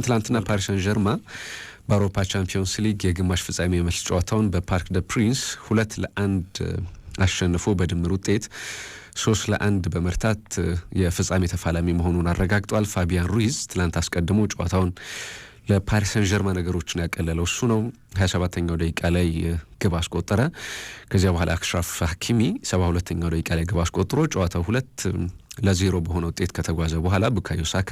ትላንትና ፓሪስ ሰን ዠርማ በአውሮፓ ቻምፒዮንስ ሊግ የግማሽ ፍጻሜ መልስ ጨዋታውን በፓርክ ደ ፕሪንስ 2-1 አሸንፎ በድምር ውጤት 3-1 በመርታት የፍጻሜ ተፋላሚ መሆኑን አረጋግጧል። ፋቢያን ሩይዝ ትላንት አስቀድሞ ጨዋታውን ለፓሪስ ሰን ዠርማ ነገሮችን ያቀለለው እሱ ነው። 27ኛው ደቂቃ ላይ ግብ አስቆጠረ። ከዚያ በኋላ አክራፍ ሀኪሚ 72ኛው ደቂቃ ላይ ግብ አስቆጥሮ ጨዋታው 2-0 በሆነ ውጤት ከተጓዘ በኋላ ቡካዮ ሳካ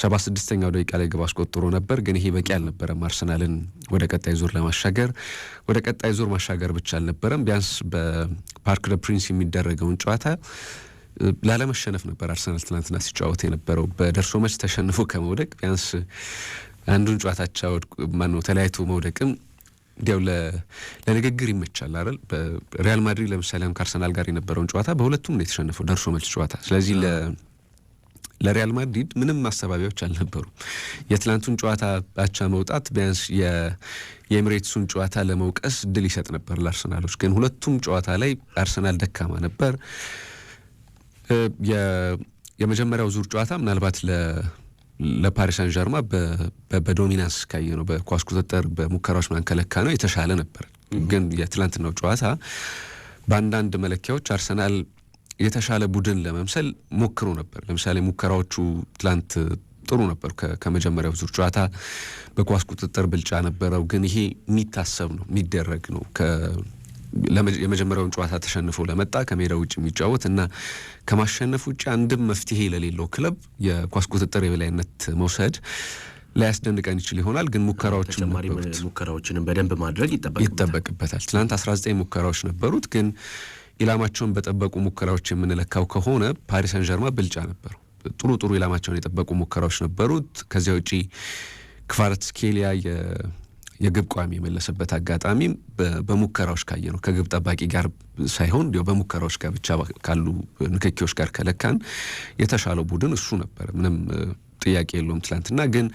76ኛው ደቂቃ ላይ ግብ አስቆጥሮ ነበር። ግን ይሄ በቂ አልነበረም አርሰናልን ወደ ቀጣይ ዙር ለማሻገር። ወደ ቀጣይ ዙር ማሻገር ብቻ አልነበረም፣ ቢያንስ በፓርክ ደ ፕሪንስ የሚደረገውን ጨዋታ ላለመሸነፍ ነበር አርሰናል ትናንትና ሲጫወት የነበረው። በደርሶ መልስ ተሸንፎ ከመውደቅ ቢያንስ አንዱን ጨዋታቸው ማነው ተለያይቶ መውደቅም እንዲያው ለንግግር ይመቻል አይደል? በሪያል ማድሪድ ለምሳሌ ከአርሰናል ጋር የነበረውን ጨዋታ በሁለቱም ነው የተሸነፈው ደርሶ መልስ ጨዋታ። ስለዚህ ለሪያል ማድሪድ ምንም ማስተባበያዎች አልነበሩም። የትላንቱን ጨዋታ አቻ መውጣት ቢያንስ የኤሚሬትሱን ጨዋታ ለመውቀስ ድል ይሰጥ ነበር ለአርሰናሎች። ግን ሁለቱም ጨዋታ ላይ አርሰናል ደካማ ነበር። የመጀመሪያው ዙር ጨዋታ ምናልባት ለፓሪስ ሰን ዠርማ በዶሚናንስ ካየ ነው በኳስ ቁጥጥር በሙከራዎች ማንከለካ ነው የተሻለ ነበር። ግን የትላንትናው ጨዋታ በአንዳንድ መለኪያዎች አርሰናል የተሻለ ቡድን ለመምሰል ሞክሮ ነበር። ለምሳሌ ሙከራዎቹ ትላንት ጥሩ ነበር። ከመጀመሪያው ዙር ጨዋታ በኳስ ቁጥጥር ብልጫ ነበረው። ግን ይሄ የሚታሰብ ነው የሚደረግ ነው። የመጀመሪያውን ጨዋታ ተሸንፎ ለመጣ ከሜዳ ውጭ የሚጫወት እና ከማሸነፍ ውጭ አንድም መፍትሄ ለሌለው ክለብ የኳስ ቁጥጥር የበላይነት መውሰድ ላያስደንቀን ይችል ይሆናል። ግን ሙከራዎችንም በደንብ ማድረግ ይጠበቅበታል። ትናንት 19 ሙከራዎች ነበሩት። ግን ኢላማቸውን በጠበቁ ሙከራዎች የምንለካው ከሆነ ፓሪስ ሰን ዠርማ ብልጫ ነበረው። ጥሩ ኢላማቸውን የጠበቁ ሙከራዎች ነበሩት። ከዚያ ውጪ ክቫራትስኬሊያ የግብ ቋሚ የመለሰበት አጋጣሚ በሙከራዎች ካየ ነው ከግብ ጠባቂ ጋር ሳይሆን በሙከራዎች ጋር ብቻ ካሉ ንክኪዎች ጋር ከለካን የተሻለው ቡድን እሱ ነበር። ምንም ጥያቄ የለውም። ትላንትና ግን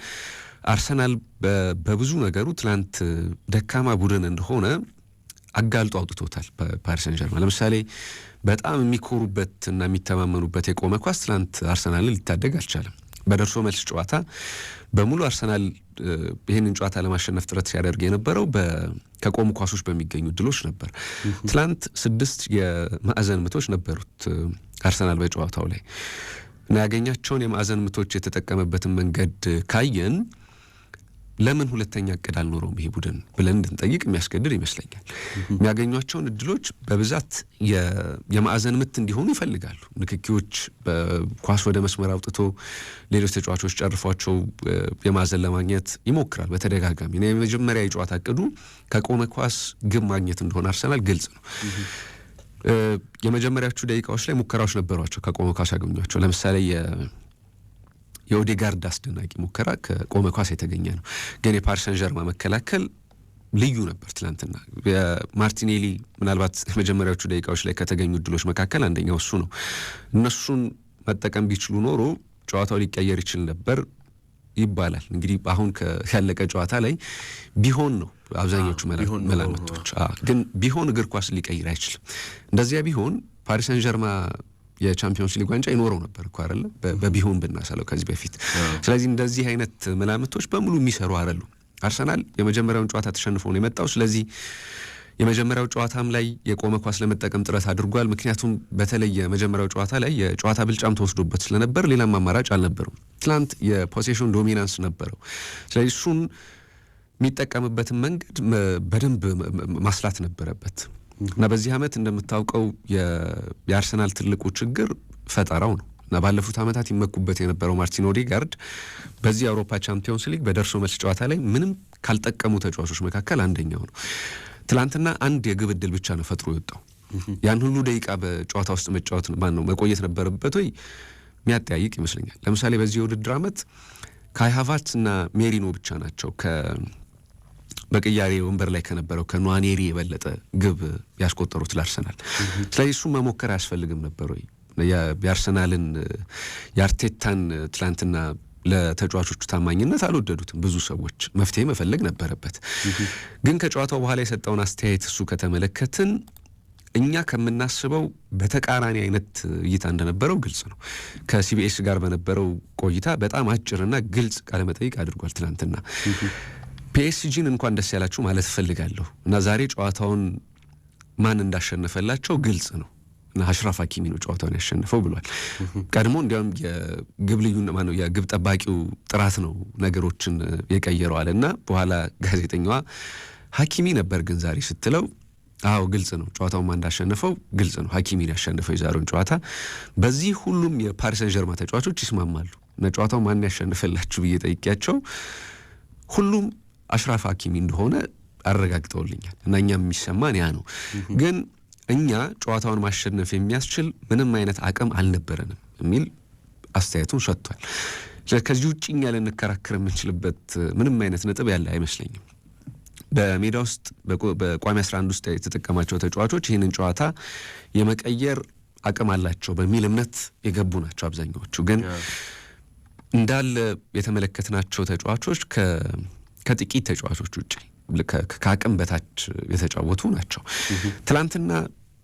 አርሰናል በብዙ ነገሩ ትላንት ደካማ ቡድን እንደሆነ አጋልጦ አውጥቶታል። ፓሪስ ሰን ዠርማ ለምሳሌ በጣም የሚኮሩበት እና የሚተማመኑበት የቆመ ኳስ ትላንት አርሰናልን ሊታደግ አልቻለም። በደርሶ መልስ ጨዋታ በሙሉ አርሰናል ይህንን ጨዋታ ለማሸነፍ ጥረት ሲያደርግ የነበረው ከቆሙ ኳሶች በሚገኙ ድሎች ነበር። ትላንት 6 የማዕዘን ምቶች ነበሩት አርሰናል በጨዋታው ላይ እና ያገኛቸውን የማዕዘን ምቶች የተጠቀመበትን መንገድ ካየን ለምን ሁለተኛ እቅድ አልኖረውም ይሄ ቡድን ብለን እንድንጠይቅ የሚያስገድድ ይመስለኛል። የሚያገኟቸውን እድሎች በብዛት የማዕዘን ምት እንዲሆኑ ይፈልጋሉ። ንክኪዎች በኳስ ወደ መስመር አውጥቶ ሌሎች ተጫዋቾች ጨርፏቸው የማዕዘን ለማግኘት ይሞክራል በተደጋጋሚ። የመጀመሪያ የጨዋታ እቅዱ ከቆመ ኳስ ግብ ማግኘት እንደሆነ አርሰናል ግልጽ ነው። የመጀመሪያዎቹ ደቂቃዎች ላይ ሙከራዎች ነበሯቸው ከቆመ ኳስ ያገኟቸው። ለምሳሌ የኦዴጋርድ አስደናቂ ሙከራ ከቆመ ኳስ የተገኘ ነው። ግን የፓሪስ ሰን ዠርማ መከላከል ልዩ ነበር ትላንትና። ማርቲኔሊ ምናልባት የመጀመሪያዎቹ ደቂቃዎች ላይ ከተገኙ እድሎች መካከል አንደኛው እሱ ነው። እነሱን መጠቀም ቢችሉ ኖሮ ጨዋታው ሊቀየር ይችል ነበር ይባላል። እንግዲህ አሁን ያለቀ ጨዋታ ላይ ቢሆን ነው አብዛኞቹ መላምቶች። ግን ቢሆን እግር ኳስ ሊቀይር አይችልም። እንደዚያ ቢሆን ፓሪስ ሰን ዠርማ የቻምፒዮንስ ሊግ ዋንጫ ይኖረው ነበር እኮ አይደለ? በቢሆን ብናሰለው ከዚህ በፊት። ስለዚህ እንደዚህ አይነት መላምቶች በሙሉ የሚሰሩ አይደሉም። አርሰናል የመጀመሪያውን ጨዋታ ተሸንፎ ነው የመጣው። ስለዚህ የመጀመሪያው ጨዋታም ላይ የቆመ ኳስ ለመጠቀም ጥረት አድርጓል። ምክንያቱም በተለይ የመጀመሪያው ጨዋታ ላይ የጨዋታ ብልጫም ተወስዶበት ስለነበር ሌላም አማራጭ አልነበረውም። ትላንት የፖሴሽን ዶሚናንስ ነበረው። ስለዚህ እሱን የሚጠቀምበትን መንገድ በደንብ ማስላት ነበረበት እና በዚህ ዓመት እንደምታውቀው የአርሰናል ትልቁ ችግር ፈጠራው ነው እና ባለፉት ዓመታት ይመኩበት የነበረው ማርቲን ኦዴጋርድ በዚህ የአውሮፓ ቻምፒዮንስ ሊግ በደርሶ መልስ ጨዋታ ላይ ምንም ካልጠቀሙ ተጫዋቾች መካከል አንደኛው ነው። ትላንትና አንድ የግብ ዕድል ብቻ ነው ፈጥሮ የወጣው። ያን ሁሉ ደቂቃ በጨዋታ ውስጥ መቆየት ነበረበት ወይ የሚያጠያይቅ ይመስለኛል። ለምሳሌ በዚህ የውድድር ዓመት ካይ ሃቨርትዝ እና ሜሪኖ ብቻ ናቸው በቅያሬ ወንበር ላይ ከነበረው ከኗኔሪ የበለጠ ግብ ያስቆጠሩት ለአርሰናል። ስለዚህ እሱ መሞከር አያስፈልግም ነበር ወይ? የአርሰናልን የአርቴታን ትላንትና ለተጫዋቾቹ ታማኝነት አልወደዱትም ብዙ ሰዎች። መፍትሄ መፈለግ ነበረበት። ግን ከጨዋታው በኋላ የሰጠውን አስተያየት እሱ ከተመለከትን እኛ ከምናስበው በተቃራኒ አይነት እይታ እንደነበረው ግልጽ ነው። ከሲቢኤስ ጋር በነበረው ቆይታ በጣም አጭርና ግልጽ ቃለ መጠይቅ አድርጓል ትናንትና። ፒኤስጂን እንኳን ደስ ያላችሁ ማለት ፈልጋለሁ እና ዛሬ ጨዋታውን ማን እንዳሸነፈላቸው ግልጽ ነው እና አሽራፍ ሀኪሚ ነው ጨዋታውን ያሸነፈው ብሏል። ቀድሞ እንዲያውም የግብ ጠባቂው ጥራት ነው ነገሮችን የቀየረው አለና በኋላ ጋዜጠኛዋ ሀኪሚ ነበር ግን ዛሬ ስትለው አዎ ግልጽ ነው ጨዋታውን ማን እንዳሸነፈው ግልጽ ነው፣ ሀኪሚ ያሸነፈው የዛሬውን ጨዋታ። በዚህ ሁሉም የፓሪስ ሰን ዠርማ ተጫዋቾች ይስማማሉ እና ጨዋታው ማን ያሸነፈላችሁ ብዬ ጠይቄያቸው ሁሉም አሽራፍ ሀኪሚ እንደሆነ አረጋግጠውልኛል እና እኛም የሚሰማን ያ ነው። ግን እኛ ጨዋታውን ማሸነፍ የሚያስችል ምንም አይነት አቅም አልነበረንም የሚል አስተያየቱን ሰጥቷል። ከዚህ ውጭ እኛ ልንከራከር የምንችልበት ምንም አይነት ነጥብ ያለ አይመስለኝም። በሜዳ ውስጥ በቋሚ 11 ውስጥ የተጠቀማቸው ተጫዋቾች ይህንን ጨዋታ የመቀየር አቅም አላቸው በሚል እምነት የገቡ ናቸው አብዛኛዎቹ። ግን እንዳለ የተመለከትናቸው ተጫዋቾች ከጥቂት ተጫዋቾች ውጭ ከአቅም በታች የተጫወቱ ናቸው። ትላንትና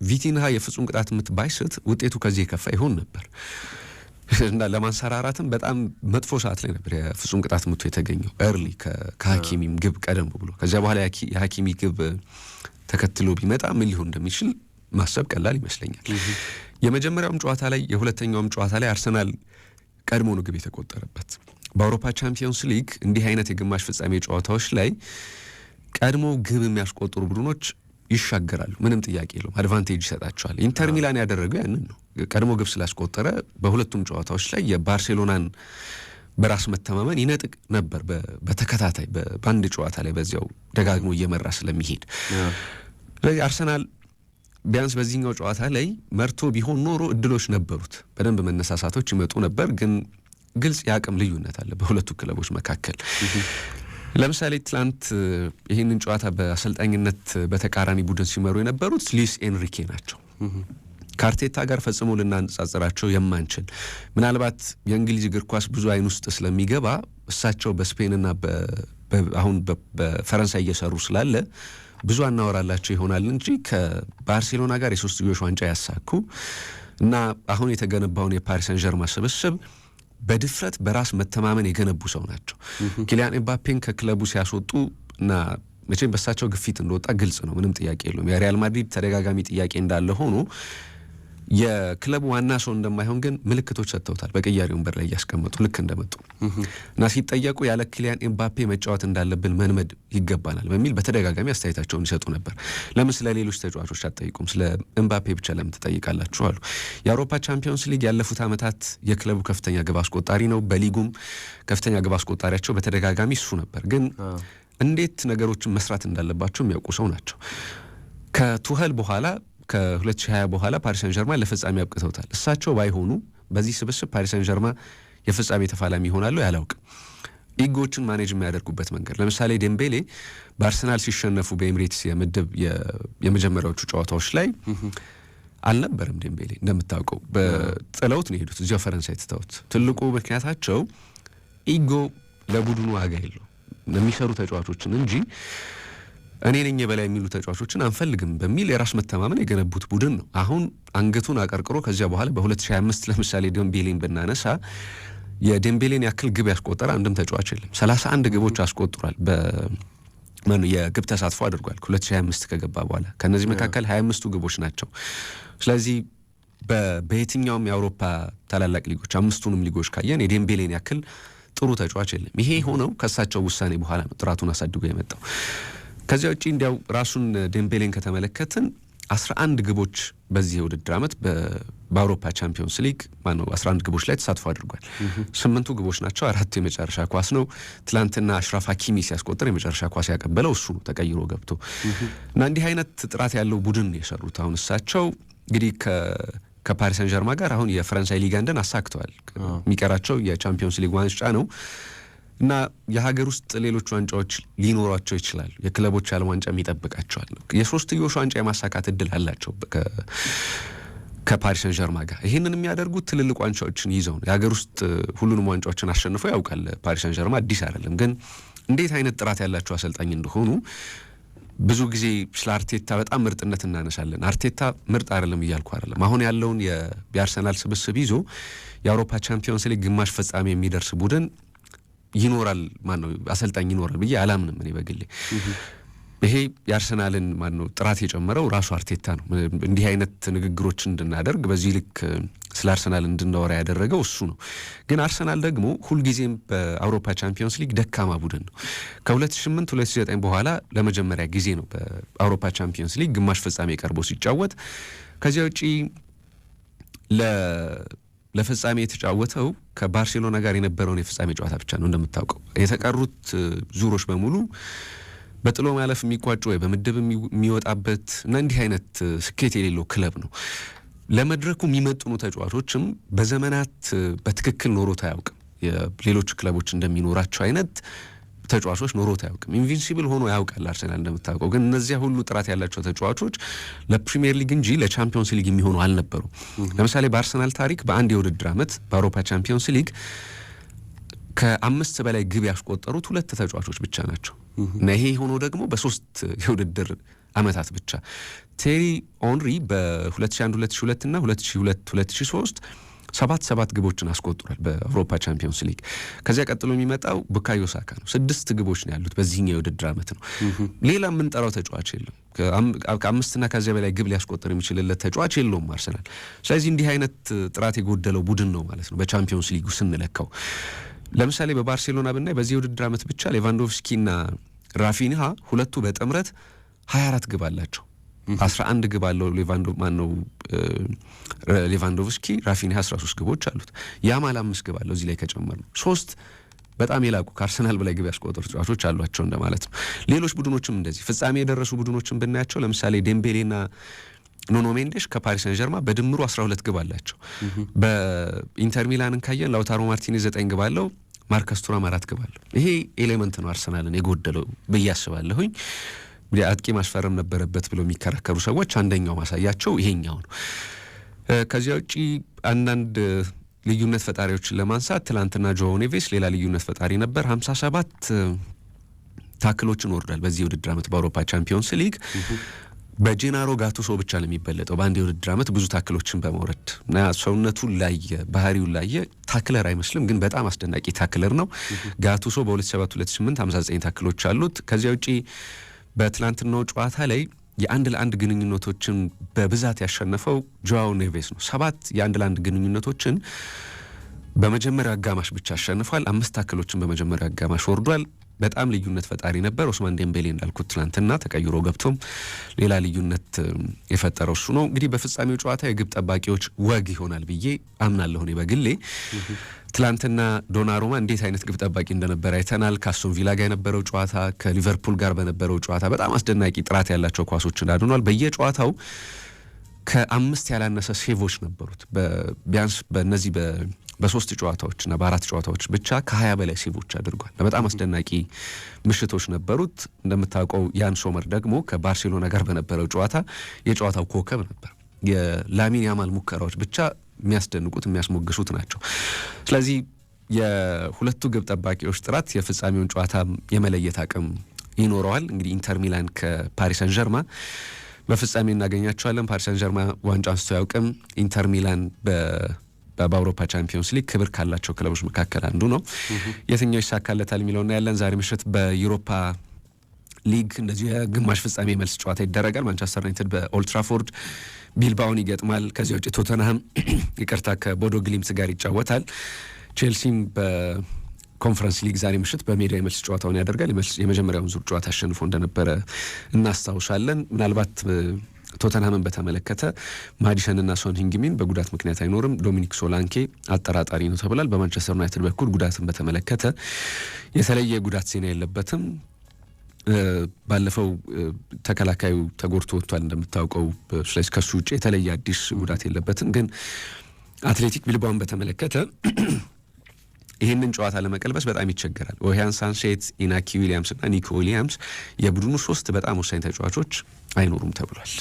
ቪቲንሃ የፍጹም ቅጣት ምት ባይስት ውጤቱ ከዚህ የከፋ ይሆን ነበር እና ለማንሰራራትም በጣም መጥፎ ሰዓት ላይ ነበር የፍጹም ቅጣት ምቱ የተገኘው ኤርሊ ከሀኪሚም ግብ ቀደም ብሎ። ከዚያ በኋላ የሀኪሚ ግብ ተከትሎ ቢመጣ ምን ሊሆን እንደሚችል ማሰብ ቀላል ይመስለኛል። የመጀመሪያውም ጨዋታ ላይ የሁለተኛውም ጨዋታ ላይ አርሰናል ቀድሞ ነው ግብ የተቆጠረበት። በአውሮፓ ቻምፒዮንስ ሊግ እንዲህ አይነት የግማሽ ፍጻሜ ጨዋታዎች ላይ ቀድሞ ግብ የሚያስቆጥሩ ቡድኖች ይሻገራሉ፣ ምንም ጥያቄ የለውም። አድቫንቴጅ ይሰጣቸዋል። ኢንተር ሚላን ያደረገው ያንን ነው። ቀድሞ ግብ ስላስቆጠረ በሁለቱም ጨዋታዎች ላይ የባርሴሎናን በራስ መተማመን ይነጥቅ ነበር። በተከታታይ በአንድ ጨዋታ ላይ በዚያው ደጋግሞ እየመራ ስለሚሄድ ስለዚህ አርሰናል ቢያንስ በዚህኛው ጨዋታ ላይ መርቶ ቢሆን ኖሮ እድሎች ነበሩት፣ በደንብ መነሳሳቶች ይመጡ ነበር። ግን ግልጽ የአቅም ልዩነት አለ በሁለቱ ክለቦች መካከል። ለምሳሌ ትላንት ይህንን ጨዋታ በአሰልጣኝነት በተቃራኒ ቡድን ሲመሩ የነበሩት ሉዊስ ኤንሪኬ ናቸው። ከአርቴታ ጋር ፈጽሞ ልናነጻጽራቸው የማንችል ምናልባት የእንግሊዝ እግር ኳስ ብዙ አይን ውስጥ ስለሚገባ እሳቸው በስፔንና አሁን በፈረንሳይ እየሰሩ ስላለ ብዙ አናወራላቸው ይሆናል እንጂ ከባርሴሎና ጋር የ3 ዋንጫ ያሳኩ እና አሁን የተገነባውን የፓሪስ ሰን ዠርማ ስብስብ በድፍረት በራስ መተማመን የገነቡ ሰው ናቸው። ኪሊያን ኤምባፔን ከክለቡ ሲያስወጡ እና መቼም በሳቸው ግፊት እንደወጣ ግልጽ ነው፣ ምንም ጥያቄ የለውም። የሪያል ማድሪድ ተደጋጋሚ ጥያቄ እንዳለ ሆኖ የክለቡ ዋና ሰው እንደማይሆን ግን ምልክቶች ሰጥተውታል። በቅያሬ ወንበር ላይ እያስቀመጡ ልክ እንደመጡ እና ሲጠየቁ ያለ ኪሊያን ኤምባፔ መጫወት እንዳለብን መልመድ ይገባናል በሚል በተደጋጋሚ አስተያየታቸውን ይሰጡ ነበር። ለምን ስለ ሌሎች ተጫዋቾች አትጠይቁም? ስለ ኤምባፔ ብቻ ለምን ትጠይቃላችሁ አሉ። የአውሮፓ ቻምፒዮንስ ሊግ ያለፉት ዓመታት የክለቡ ከፍተኛ ግብ አስቆጣሪ ነው። በሊጉም ከፍተኛ ግብ አስቆጣሪያቸው በተደጋጋሚ እሱ ነበር። ግን እንዴት ነገሮችን መስራት እንዳለባቸው የሚያውቁ ሰው ናቸው። ከቱኸል በኋላ ከ2020 በኋላ ፓሪስ ሰን ዠርማ ለፍጻሜ አብቅተውታል። እሳቸው ባይሆኑ በዚህ ስብስብ ፓሪስ ሰን ዠርማ የፍጻሜ ተፋላሚ ይሆናሉ ያላውቅም። ኢጎችን ማኔጅ የሚያደርጉበት መንገድ ለምሳሌ ዴምቤሌ በአርሰናል ሲሸነፉ በኤምሬትስ የምድብ የመጀመሪያዎቹ ጨዋታዎች ላይ አልነበረም። ዴምቤሌ እንደምታውቀው በጥለውት ነው የሄዱት፣ እዚያው ፈረንሳይ ትተውት። ትልቁ ምክንያታቸው ኢጎ ለቡድኑ ዋጋ የለው ለሚሰሩ ተጫዋቾችን እንጂ እኔ ነኝ የበላይ የሚሉ ተጫዋቾችን አንፈልግም በሚል የራስ መተማመን የገነቡት ቡድን ነው። አሁን አንገቱን አቀርቅሮ ከዚያ በኋላ በ2025 ለምሳሌ ዴምቤሌን ብናነሳ የዴምቤሌን ያክል ግብ ያስቆጠረ አንድም ተጫዋች የለም። 31 ግቦች አስቆጥሯል። የግብ ተሳትፎ አድርጓል 2025 ከገባ በኋላ። ከነዚህ መካከል 25ቱ ግቦች ናቸው። ስለዚህ በየትኛውም የአውሮፓ ታላላቅ ሊጎች አምስቱንም ሊጎች ካየን የዴምቤሌን ያክል ጥሩ ተጫዋች የለም። ይሄ ሆነው ከሳቸው ውሳኔ በኋላ ነው ጥራቱን አሳድጎ የመጣው። ከዚያ ውጪ እንዲያው ራሱን ዴምቤሌን ከተመለከትን 11 ግቦች በዚህ የውድድር ዓመት በአውሮፓ ቻምፒዮንስ ሊግ 11 ግቦች ላይ ተሳትፎ አድርጓል። 8ቱ ግቦች ናቸው፣ 4ቱ የመጨረሻ ኳስ ነው። ትላንትና አሽራፍ ሀኪሚ ሲያስቆጥር የመጨረሻ ኳስ ያቀበለው እሱ ነው ተቀይሮ ገብቶ እና እንዲህ አይነት ጥራት ያለው ቡድን የሰሩት አሁን እሳቸው እንግዲህ ከፓሪስ ሰን ዠርማ ጋር አሁን የፈረንሳይ ሊግ አንድን አሳክተዋል። የሚቀራቸው የቻምፒዮንስ ሊግ ዋንጫ ነው እና የሀገር ውስጥ ሌሎች ዋንጫዎች ሊኖሯቸው ይችላል። የክለቦች ዓለም ዋንጫ የሚጠብቃቸዋል። የሶስትዮሽ ዋንጫ የማሳካት እድል አላቸው ከፓሪስ ሰን ዠርማ ጋር። ይህንን የሚያደርጉት ትልልቅ ዋንጫዎችን ይዘው ነው። የሀገር ውስጥ ሁሉንም ዋንጫዎችን አሸንፈው ያውቃል ፓሪስ ሰን ዠርማ፣ አዲስ አይደለም። ግን እንዴት አይነት ጥራት ያላቸው አሰልጣኝ እንደሆኑ ብዙ ጊዜ ስለ አርቴታ በጣም ምርጥነት እናነሳለን። አርቴታ ምርጥ አይደለም እያልኩ አይደለም። አሁን ያለውን የአርሰናል ስብስብ ይዞ የአውሮፓ ቻምፒዮንስ ሊግ ግማሽ ፍጻሜ የሚደርስ ቡድን ይኖራል አሰልጣኝ ይኖራል ብዬ አላምንም እኔ በግሌ። ይሄ የአርሰናልን ጥራት የጨመረው ራሱ አርቴታ ነው። እንዲህ አይነት ንግግሮች እንድናደርግ በዚህ ልክ ስለ አርሰናል እንድናወራ ያደረገው እሱ ነው። ግን አርሰናል ደግሞ ሁልጊዜም በአውሮፓ ቻምፒዮንስ ሊግ ደካማ ቡድን ነው። ከ2008-2009 በኋላ ለመጀመሪያ ጊዜ ነው በአውሮፓ ቻምፒዮንስ ሊግ ግማሽ ፍጻሜ ቀርቦ ሲጫወት። ከዚያ ውጪ ለፍጻሜ የተጫወተው ከባርሴሎና ጋር የነበረውን የፍጻሜ ጨዋታ ብቻ ነው። እንደምታውቀው የተቀሩት ዙሮች በሙሉ በጥሎ ማለፍ የሚቋጩ ወይ በምድብ የሚወጣበት እና እንዲህ አይነት ስኬት የሌለው ክለብ ነው። ለመድረኩ የሚመጥኑ ተጫዋቾችም በዘመናት በትክክል ኖሮት አያውቅም። የሌሎች ክለቦች እንደሚኖራቸው አይነት ተጫዋቾች ኖሮት አያውቅም። ኢንቪንሲብል ሆኖ ያውቃል አርሰናል እንደምታውቀው። ግን እነዚያ ሁሉ ጥራት ያላቸው ተጫዋቾች ለፕሪሚየር ሊግ እንጂ ለቻምፒዮንስ ሊግ የሚሆኑ አልነበሩም። ለምሳሌ በአርሰናል ታሪክ በአንድ የውድድር ዓመት በአውሮፓ ቻምፒዮንስ ሊግ ከ5 በላይ ግብ ያስቆጠሩት 2 ተጫዋቾች ብቻ ናቸው እና ይሄ ሆኖ ደግሞ በ3 የውድድር ዓመታት ብቻ። ቴሪ ኦንሪ በ2001-2002 እና 2002-2003 7 ግቦችን አስቆጥሯል በአውሮፓ ቻምፒዮንስ ሊግ። ከዚያ ቀጥሎ የሚመጣው ቡካዮ ሳካ ነው። 6 ግቦች ነው ያሉት በዚህኛው የውድድር ዓመት ነው። ሌላ የምንጠራው ተጫዋች የለም። ከ5 እና ከዚያ በላይ ግብ ሊያስቆጥር የሚችልለት ተጫዋች የለውም አርሰናል። ስለዚህ እንዲህ አይነት ጥራት የጎደለው ቡድን ነው ማለት ነው በቻምፒዮንስ ሊጉ ስንለካው። ለምሳሌ በባርሴሎና ብናይ በዚህ የውድድር ዓመት ብቻ ሌቫንዶቭስኪና ራፊኒሃ ሁለቱ በጥምረት 24 ግብ አላቸው። 11 ግብ አለው ሌቫንዶቭስኪ፣ ራፊኒሃ 13 ግቦች አሉት። ያማል 5 ግብ አለው እዚህ ላይ ከጨመሩ 3 በጣም የላቁ ከአርሰናል በላይ ግብ ያስቆጠሩ ተጫዋቾች አሏቸው እንደማለት ነው። ሌሎች ቡድኖችም እንደዚህ ፍጻሜ የደረሱ ቡድኖችን ብናያቸው ለምሳሌ ዴምቤሌና ኑኖ ሜንዴሽ ከፓሪስ ሰን ጀርማ በድምሩ 12 ግብ አላቸው። በኢንተር ሚላንን ካየን ላውታሮ ማርቲኔዝ 9 ግብ አለው፣ ማርከስ ቱራም 4 ግብ አለው። ይሄ ኤሌመንት ነው አርሰናልን የጎደለው ብዬ አስባለሁኝ። አጥቂ ማስፈረም ነበረበት ብለው የሚከራከሩ ሰዎች አንደኛው ማሳያቸው ይሄኛው ነው። ከዚያ ውጪ አንዳንድ ልዩነት ፈጣሪዎችን ለማንሳት ትላንትና ጆኦ ኔቬስ ሌላ ልዩነት ፈጣሪ ነበር። 57 ታክሎችን ወርዷል በዚህ የውድድር ዓመት በአውሮፓ ቻምፒዮንስ ሊግ። በጄናሮ ጋቱሶ ብቻ ነው የሚበለጠው በአንድ የውድድር ዓመት ብዙ ታክሎችን በመውረድ እና ሰውነቱን ላየ ባህሪውን ላየ ታክለር አይመስልም፣ ግን በጣም አስደናቂ ታክለር ነው። ጋቱሶ በ2007-2008 59 ታክሎች አሉት። ከዚያ ውጪ በትላንትናው ጨዋታ ላይ የአንድ ለአንድ ግንኙነቶችን በብዛት ያሸነፈው ጆአው ኔቬስ ነው። 7 የአንድ ለአንድ ግንኙነቶችን በመጀመሪያው አጋማሽ ብቻ አሸንፏል። 5 ታክሎችን በመጀመሪያው አጋማሽ ወርዷል። በጣም ልዩነት ፈጣሪ ነበር። ኦስማን ዴምቤሌ እንዳልኩት ትናንትና ተቀይሮ ገብቶም ሌላ ልዩነት የፈጠረው እሱ ነው። እንግዲህ በፍጻሜው ጨዋታ የግብ ጠባቂዎች ወግ ይሆናል ብዬ አምናለሁ እኔ በግሌ። ትላንትና ዶናሩማ እንዴት አይነት ግብ ጠባቂ እንደነበረ አይተናል። ከአስቶን ቪላ ጋር የነበረው ጨዋታ፣ ከሊቨርፑል ጋር በነበረው ጨዋታ በጣም አስደናቂ ጥራት ያላቸው ኳሶችን አድኗል። በየጨዋታው ከ5 ያላነሰ ሴቮች ነበሩት። ቢያንስ በእነዚህ በ3 ጨዋታዎች እና በ4 ጨዋታዎች ብቻ ከ20 በላይ ሴቮች አድርጓል። በጣም አስደናቂ ምሽቶች ነበሩት። እንደምታውቀው ያን ሶመር ደግሞ ከባርሴሎና ጋር በነበረው ጨዋታ የጨዋታው ኮከብ ነበር። የላሚን ያማል ሙከራዎች ብቻ የሚያስደንቁት የሚያስሞግሱት ናቸው። ስለዚህ የሁለቱ ግብ ጠባቂዎች ጥራት የፍጻሜውን ጨዋታ የመለየት አቅም ይኖረዋል። እንግዲህ ኢንተር ሚላን ከፓሪስ ሰን ጀርማ በፍጻሜ እናገኛቸዋለን። ፓሪስ ሰን ጀርማ ዋንጫ አንስቶ ያውቅም። ኢንተር ሚላን በአውሮፓ ቻምፒዮንስ ሊግ ክብር ካላቸው ክለቦች መካከል አንዱ ነው። የትኛው ይሳካለታል የሚለውና ያለን ዛሬ ምሽት በዩሮፓ ሊግ እንደዚሁ የግማሽ ፍጻሜ መልስ ጨዋታ ይደረጋል። ማንቸስተር ዩናይትድ በኦልድ ትራፎርድ ቢልባውን ይገጥማል። ከዚያ ውጭ ቶተንሃም ከቦዶ ግሊምት ጋር ይጫወታል። ቼልሲም በኮንፈረንስ ሊግ ዛሬ ምሽት በሜዳ የመልስ ጨዋታውን ያደርጋል። የመጀመሪያውን ዙር ጨዋታ አሸንፎ እንደነበረ እናስታውሳለን። ምናልባት ቶተንሃምን በተመለከተ ማዲሰንና ሶን ሂንግሚን በጉዳት ምክንያት አይኖርም። ዶሚኒክ ሶላንኬ አጠራጣሪ ነው ተብሏል። በማንቸስተር ዩናይትድ በኩል ጉዳትን በተመለከተ የተለየ ጉዳት ዜና የለበትም። ባለፈው ተከላካዩ ተጎድቶ ወጥቷል እንደምታውቀው። ስለዚህ ከሱ ውጭ የተለየ አዲስ ጉዳት የለበትም። ግን አትሌቲክ ቢልባውን በተመለከተ ይህንን ጨዋታ ለመቀልበስ በጣም ይቸገራል። ኦሂያን ሳንቼዝ፣ ኢናኪ ዊሊያምስ እና ኒኮ ዊሊያምስ የቡድኑ 3 በጣም ወሳኝ ተጫዋቾች አይኖሩም ተብሏል።